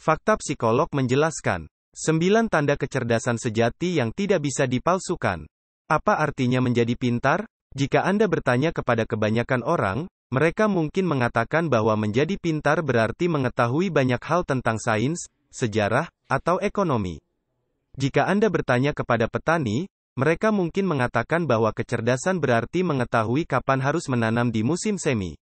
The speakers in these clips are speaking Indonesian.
Fakta psikolog menjelaskan. 9 tanda kecerdasan sejati yang tidak bisa dipalsukan. Apa artinya menjadi pintar? Jika Anda bertanya kepada kebanyakan orang, mereka mungkin mengatakan bahwa menjadi pintar berarti mengetahui banyak hal tentang sains, sejarah, atau ekonomi. Jika Anda bertanya kepada petani, mereka mungkin mengatakan bahwa kecerdasan berarti mengetahui kapan harus menanam di musim semi.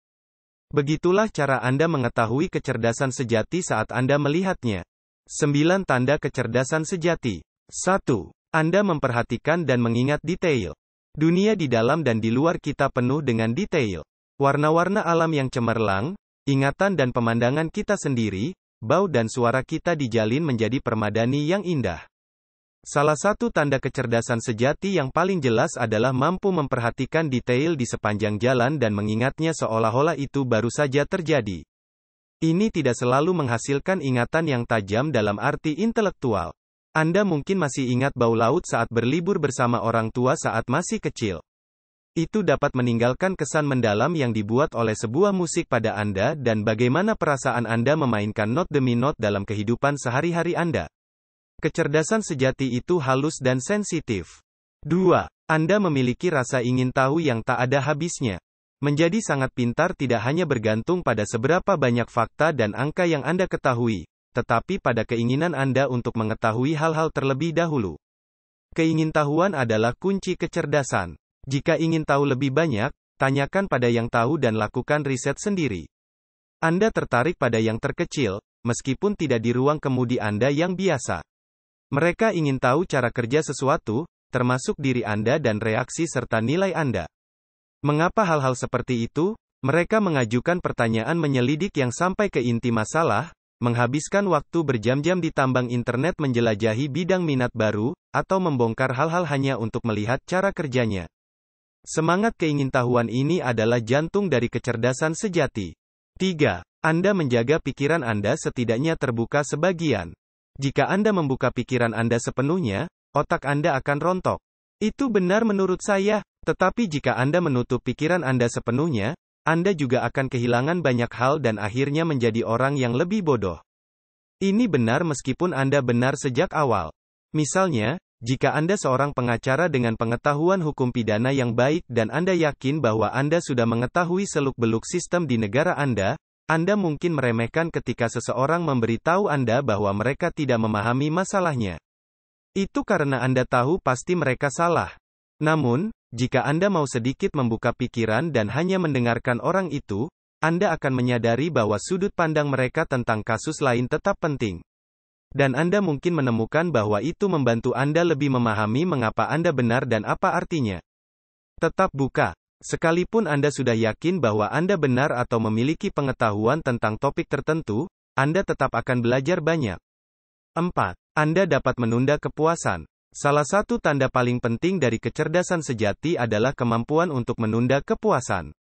Begitulah cara Anda mengetahui kecerdasan sejati saat Anda melihatnya. 9 tanda kecerdasan sejati. 1. Anda memperhatikan dan mengingat detail. Dunia di dalam dan di luar kita penuh dengan detail. Warna-warna alam yang cemerlang, ingatan dan pemandangan kita sendiri, bau dan suara kita dijalin menjadi permadani yang indah. Salah satu tanda kecerdasan sejati yang paling jelas adalah mampu memperhatikan detail di sepanjang jalan dan mengingatnya seolah-olah itu baru saja terjadi. Ini tidak selalu menghasilkan ingatan yang tajam dalam arti intelektual. Anda mungkin masih ingat bau laut saat berlibur bersama orang tua saat masih kecil. Itu dapat meninggalkan kesan mendalam yang dibuat oleh sebuah musik pada Anda dan bagaimana perasaan Anda memainkan not demi not dalam kehidupan sehari-hari Anda. Kecerdasan sejati itu halus dan sensitif. 2. Anda memiliki rasa ingin tahu yang tak ada habisnya. Menjadi sangat pintar tidak hanya bergantung pada seberapa banyak fakta dan angka yang Anda ketahui, tetapi pada keinginan Anda untuk mengetahui hal-hal terlebih dahulu. Keingintahuan adalah kunci kecerdasan. Jika ingin tahu lebih banyak, tanyakan pada yang tahu dan lakukan riset sendiri. Anda tertarik pada yang terkecil, meskipun tidak di ruang kemudi Anda yang biasa. Mereka ingin tahu cara kerja sesuatu, termasuk diri Anda dan reaksi serta nilai Anda. Mengapa hal-hal seperti itu? Mereka mengajukan pertanyaan menyelidik yang sampai ke inti masalah, menghabiskan waktu berjam-jam di tambang internet menjelajahi bidang minat baru, atau membongkar hal-hal hanya untuk melihat cara kerjanya. Semangat keingintahuan ini adalah jantung dari kecerdasan sejati. 3. Anda menjaga pikiran Anda setidaknya terbuka sebagian. Jika Anda membuka pikiran Anda sepenuhnya, otak Anda akan rontok. Itu benar menurut saya. Tetapi jika Anda menutup pikiran Anda sepenuhnya, Anda juga akan kehilangan banyak hal dan akhirnya menjadi orang yang lebih bodoh. Ini benar meskipun Anda benar sejak awal. Misalnya, jika Anda seorang pengacara dengan pengetahuan hukum pidana yang baik dan Anda yakin bahwa Anda sudah mengetahui seluk-beluk sistem di negara Anda mungkin meremehkan ketika seseorang memberitahu Anda bahwa mereka tidak memahami masalahnya. Itu karena Anda tahu pasti mereka salah. Namun, jika Anda mau sedikit membuka pikiran dan hanya mendengarkan orang itu, Anda akan menyadari bahwa sudut pandang mereka tentang kasus lain tetap penting. Dan Anda mungkin menemukan bahwa itu membantu Anda lebih memahami mengapa Anda benar dan apa artinya. Tetap buka. Sekalipun Anda sudah yakin bahwa Anda benar atau memiliki pengetahuan tentang topik tertentu, Anda tetap akan belajar banyak. 4. Anda dapat menunda kepuasan. Salah satu tanda paling penting dari kecerdasan sejati adalah kemampuan untuk menunda kepuasan.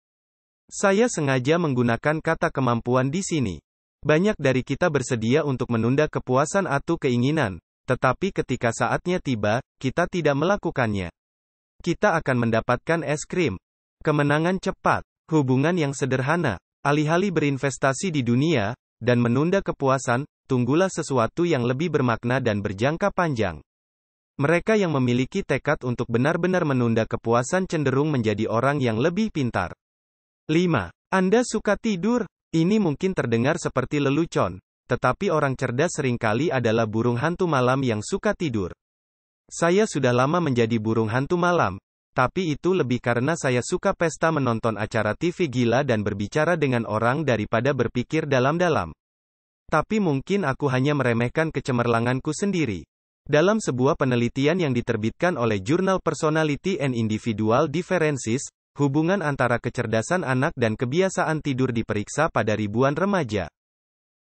Saya sengaja menggunakan kata kemampuan di sini. Banyak dari kita bersedia untuk menunda kepuasan atau keinginan, tetapi ketika saatnya tiba, kita tidak melakukannya. Kita akan mendapatkan es krim, kemenangan cepat, hubungan yang sederhana, alih-alih berinvestasi di dunia, dan menunda kepuasan, tunggulah sesuatu yang lebih bermakna dan berjangka panjang. Mereka yang memiliki tekad untuk benar-benar menunda kepuasan cenderung menjadi orang yang lebih pintar. 5. Anda suka tidur? Ini mungkin terdengar seperti lelucon, tetapi orang cerdas seringkali adalah burung hantu malam yang suka tidur. Saya sudah lama menjadi burung hantu malam, tapi itu lebih karena saya suka pesta menonton acara TV gila dan berbicara dengan orang daripada berpikir dalam-dalam. Tapi mungkin aku hanya meremehkan kecemerlanganku sendiri. Dalam sebuah penelitian yang diterbitkan oleh jurnal Personality and Individual Differences, hubungan antara kecerdasan anak dan kebiasaan tidur diperiksa pada ribuan remaja.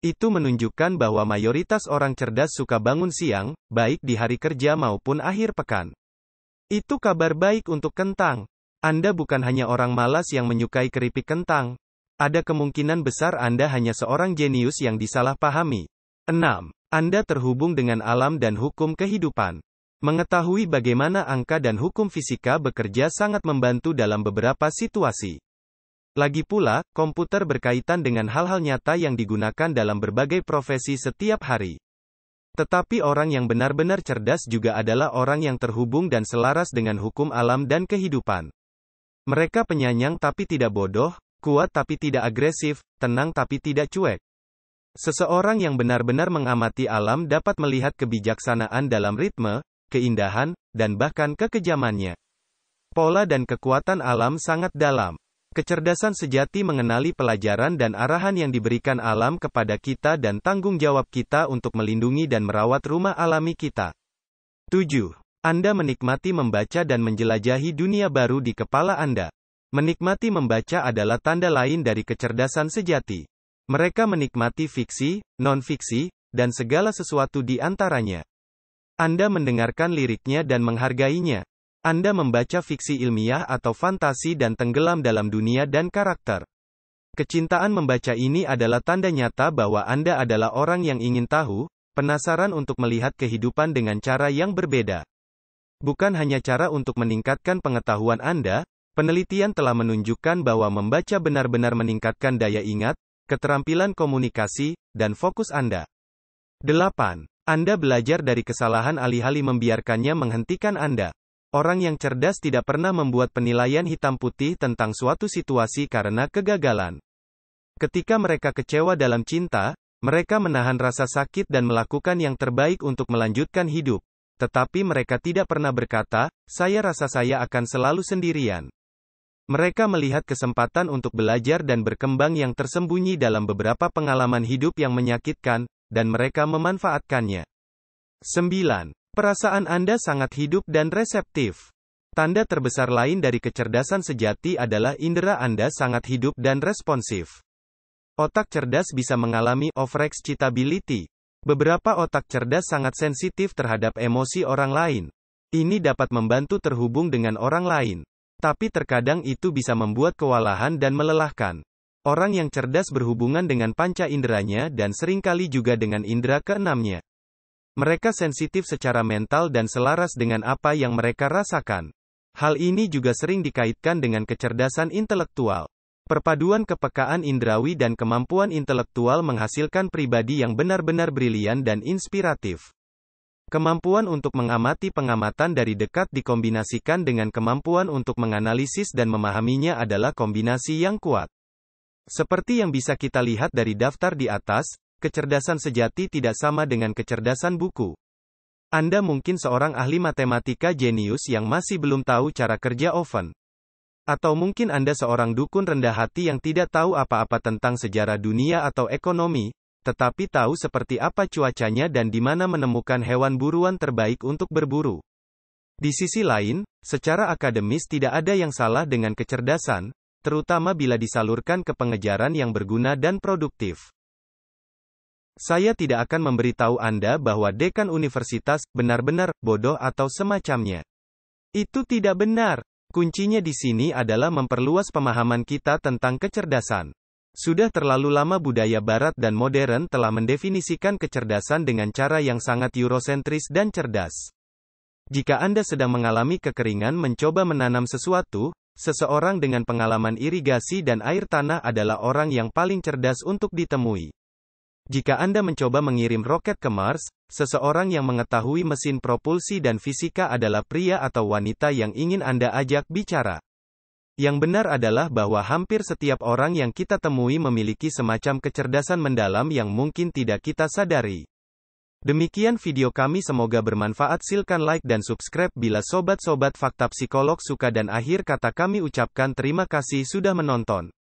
Itu menunjukkan bahwa mayoritas orang cerdas suka bangun siang, baik di hari kerja maupun akhir pekan. Itu kabar baik untuk kentang. Anda bukan hanya orang malas yang menyukai keripik kentang. Ada kemungkinan besar Anda hanya seorang jenius yang disalahpahami. 6. Anda terhubung dengan alam dan hukum kehidupan. Mengetahui bagaimana angka dan hukum fisika bekerja sangat membantu dalam beberapa situasi. Lagi pula, komputer berkaitan dengan hal-hal nyata yang digunakan dalam berbagai profesi setiap hari. Tetapi orang yang benar-benar cerdas juga adalah orang yang terhubung dan selaras dengan hukum alam dan kehidupan. Mereka penyayang tapi tidak bodoh, kuat tapi tidak agresif, tenang tapi tidak cuek. Seseorang yang benar-benar mengamati alam dapat melihat kebijaksanaan dalam ritme, keindahan, dan bahkan kekejamannya. Pola dan kekuatan alam sangat dalam. Kecerdasan sejati mengenali pelajaran dan arahan yang diberikan alam kepada kita dan tanggung jawab kita untuk melindungi dan merawat rumah alami kita. 7. Anda menikmati membaca dan menjelajahi dunia baru di kepala Anda. Menikmati membaca adalah tanda lain dari kecerdasan sejati. Mereka menikmati fiksi, non-fiksi, dan segala sesuatu di antaranya. Anda mendengarkan liriknya dan menghargainya. Anda membaca fiksi ilmiah atau fantasi dan tenggelam dalam dunia dan karakter. Kecintaan membaca ini adalah tanda nyata bahwa Anda adalah orang yang ingin tahu, penasaran untuk melihat kehidupan dengan cara yang berbeda. Bukan hanya cara untuk meningkatkan pengetahuan Anda, penelitian telah menunjukkan bahwa membaca benar-benar meningkatkan daya ingat, keterampilan komunikasi, dan fokus Anda. 8. Anda belajar dari kesalahan alih-alih membiarkannya menghentikan Anda. Orang yang cerdas tidak pernah membuat penilaian hitam putih tentang suatu situasi karena kegagalan. Ketika mereka kecewa dalam cinta, mereka menahan rasa sakit dan melakukan yang terbaik untuk melanjutkan hidup. Tetapi mereka tidak pernah berkata, "Saya rasa saya akan selalu sendirian." Mereka melihat kesempatan untuk belajar dan berkembang yang tersembunyi dalam beberapa pengalaman hidup yang menyakitkan, dan mereka memanfaatkannya. 9. Perasaan Anda sangat hidup dan reseptif. Tanda terbesar lain dari kecerdasan sejati adalah indera Anda sangat hidup dan responsif. Otak cerdas bisa mengalami overexcitability. Beberapa otak cerdas sangat sensitif terhadap emosi orang lain. Ini dapat membantu terhubung dengan orang lain. Tapi terkadang itu bisa membuat kewalahan dan melelahkan. Orang yang cerdas berhubungan dengan panca inderanya dan seringkali juga dengan indera keenamnya. Mereka sensitif secara mental dan selaras dengan apa yang mereka rasakan. Hal ini juga sering dikaitkan dengan kecerdasan intelektual. Perpaduan kepekaan indrawi dan kemampuan intelektual menghasilkan pribadi yang benar-benar brilian dan inspiratif. Kemampuan untuk mengamati pengamatan dari dekat dikombinasikan dengan kemampuan untuk menganalisis dan memahaminya adalah kombinasi yang kuat. Seperti yang bisa kita lihat dari daftar di atas, kecerdasan sejati tidak sama dengan kecerdasan buku. Anda mungkin seorang ahli matematika jenius yang masih belum tahu cara kerja oven. Atau mungkin Anda seorang dukun rendah hati yang tidak tahu apa-apa tentang sejarah dunia atau ekonomi, tetapi tahu seperti apa cuacanya dan di mana menemukan hewan buruan terbaik untuk berburu. Di sisi lain, secara akademis tidak ada yang salah dengan kecerdasan, terutama bila disalurkan ke pengejaran yang berguna dan produktif. Saya tidak akan memberitahu Anda bahwa dekan universitas benar-benar bodoh atau semacamnya. Itu tidak benar. Kuncinya di sini adalah memperluas pemahaman kita tentang kecerdasan. Sudah terlalu lama budaya barat dan modern telah mendefinisikan kecerdasan dengan cara yang sangat eurosentris dan cerdas. Jika Anda sedang mengalami kekeringan mencoba menanam sesuatu, seseorang dengan pengalaman irigasi dan air tanah adalah orang yang paling cerdas untuk ditemui. Jika Anda mencoba mengirim roket ke Mars, seseorang yang mengetahui mesin propulsi dan fisika adalah pria atau wanita yang ingin Anda ajak bicara. Yang benar adalah bahwa hampir setiap orang yang kita temui memiliki semacam kecerdasan mendalam yang mungkin tidak kita sadari. Demikian video kami, semoga bermanfaat. Silakan like dan subscribe bila sobat-sobat Fakta Psikolog suka, dan akhir kata kami ucapkan terima kasih sudah menonton.